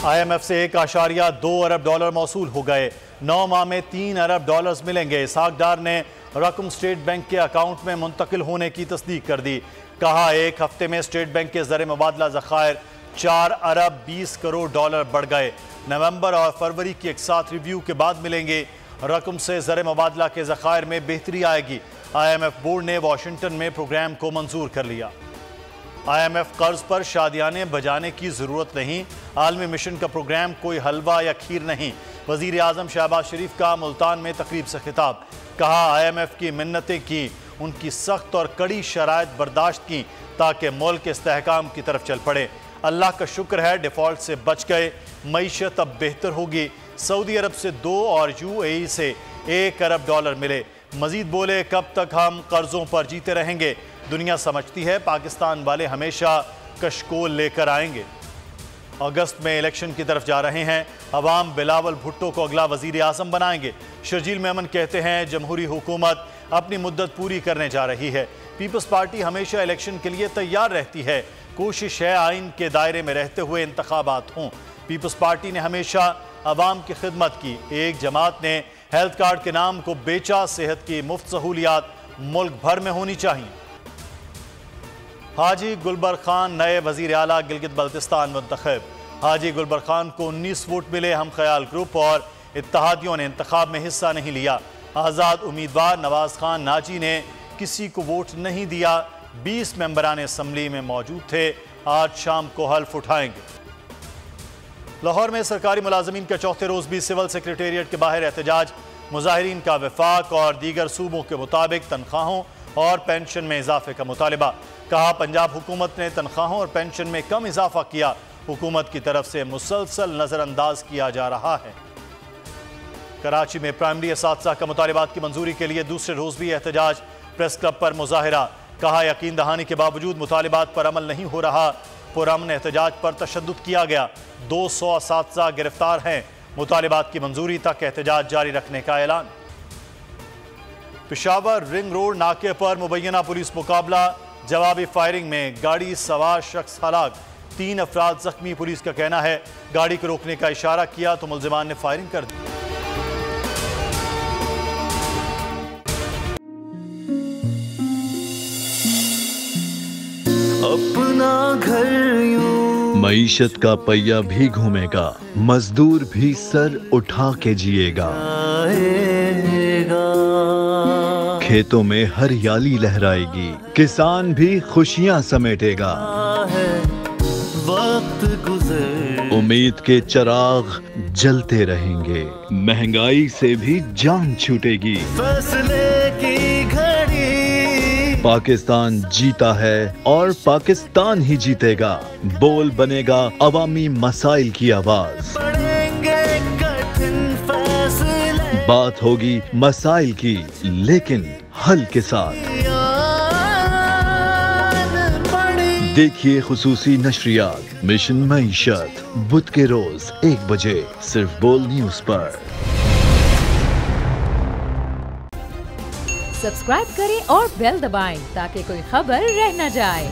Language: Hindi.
IMF से $1.2 अरब मौसूल हो गए। 9 माह में $3 अरब मिलेंगे। इसहाक डार ने रकम स्टेट बैंक के अकाउंट में मुंतकिल होने की तस्दीक कर दी। कहा, एक हफ्ते में स्टेट बैंक के ज़र मुबादला ज़खायर $4 अरब 20 करोड़ बढ़ गए। नवंबर और फरवरी की एक साथ रिव्यू के बाद मिलेंगे। रकम से ज़र मुबादला के ज़खायर में बेहतरी आएगी। IMF बोर्ड ने वाशिंगटन में प्रोग्राम को मंजूर कर लिया। IMF कर्ज पर शादियाने बजाने की ज़रूरत नहीं। आलमी मिशन का प्रोग्राम कोई हलवा या खीर नहीं। वज़ीर आज़म शहबाज शरीफ का मुल्तान में तकरीब से खिताब। कहा, IMF की मिन्नतें की, उनकी सख्त और कड़ी शराइत बर्दाश्त की ताकि मुल्क इस्तेहकाम की तरफ चल पड़े। अल्लाह का शुक्र है डिफ़ॉल्ट से बच गए। मईशत अब बेहतर होगी। सऊदी अरब से 2 और UAE से $1 अरब मिले। मजीद बोले, कब तक हम कर्जों पर जीते रहेंगे। दुनिया समझती है पाकिस्तान वाले हमेशा कशकोल लेकर आएंगे। अगस्त में इलेक्शन की तरफ जा रहे हैं। अवाम बिलावल भुट्टो को अगला वजीर आज़म बनाएंगे। शर्जील मेमन कहते हैं, जमहूरी हुकूमत अपनी मुद्दत पूरी करने जा रही है। पीपल्स पार्टी हमेशा इलेक्शन के लिए तैयार रहती है। कोशिश है आइन के दायरे में रहते हुए इंतखाबात हों। पीपल्स पार्टी ने हमेशा अवाम की खिदमत की। एक जमात ने हेल्थ कार्ड के नाम को बेचा। सेहत की मुफ्त सहूलियात मुल्क भर में होनी चाहिए। हाजी गुलबर खान नए वजीर आला गिलगित बल्तिस्तान मुंतखब। हाजी गुलबर खान को 19 वोट मिले। हम ख्याल ग्रुप और इत्तहादियों ने इंतखाब में हिस्सा नहीं लिया। आज़ाद उम्मीदवार नवाज खान नाजी ने किसी को वोट नहीं दिया। 20 मेंबरान असम्बली में मौजूद थे। आज शाम को हल्फ उठाएंगे। लाहौर में सरकारी मुलाजमीन का चौथे रोज भी सिविल सेक्रेटेरिएट के बाहर एहतजाज। मुजाहिरीन का वफाक और दीगर सूबों के मुताबिक तनख्वाहों और पेंशन में इजाफे का मुतालिबा। कहा, पंजाब हुकूमत ने तनख्वाहों और पेंशन में कम इजाफा किया। हुकूमत की तरफ से मुसलसल नजरअंदाज किया जा रहा है। कराची में प्राइमरी असातिज़ा का मुतालिबात की मंजूरी के लिए दूसरे रोज भी एहतजाज। प्रेस क्लब पर मुजाहिरा। कहा, यकीन दहानी के बावजूद मुतालिबात पर अमल नहीं हो रहा। पुरअमन एहतजाज पर तशद्दुद किया गया। 200 असातिज़ा गिरफ्तार हैं। मुतालिबात की मंजूरी तक एहतजाज जारी रखने का ऐलान। पेशावर रिंग रोड नाके पर मुबैना पुलिस मुकाबला। जवाबी फायरिंग में गाड़ी सवार शख्स हलाक। 3 अफराद जख्मी। पुलिस का कहना है गाड़ी को रोकने का इशारा किया तो मुल्जिमान ने फायरिंग कर दी। अपना घर यूं मईशत का पहिया भी घूमेगा, मजदूर भी सर उठा के जिएगा। खेतों में हरियाली लहराएगी, किसान भी खुशियां समेटेगा। वक्त गुजर उम्मीद के चिराग जलते रहेंगे, महंगाई से भी जान छूटेगी। फैसले की घड़ी पाकिस्तान जीता है और पाकिस्तान ही जीतेगा। बोल बनेगा अवामी मसाइल की आवाज। पड़ेंगे कठिन फैसले, बात होगी मसाइल की लेकिन हल के साथ। देखिए खुसूसी नशरियात मिशन मईशत बुध के रोज 1 बजे सिर्फ बोल न्यूज पर। सब्सक्राइब करें और बेल दबाएं ताकि कोई खबर रह न जाए।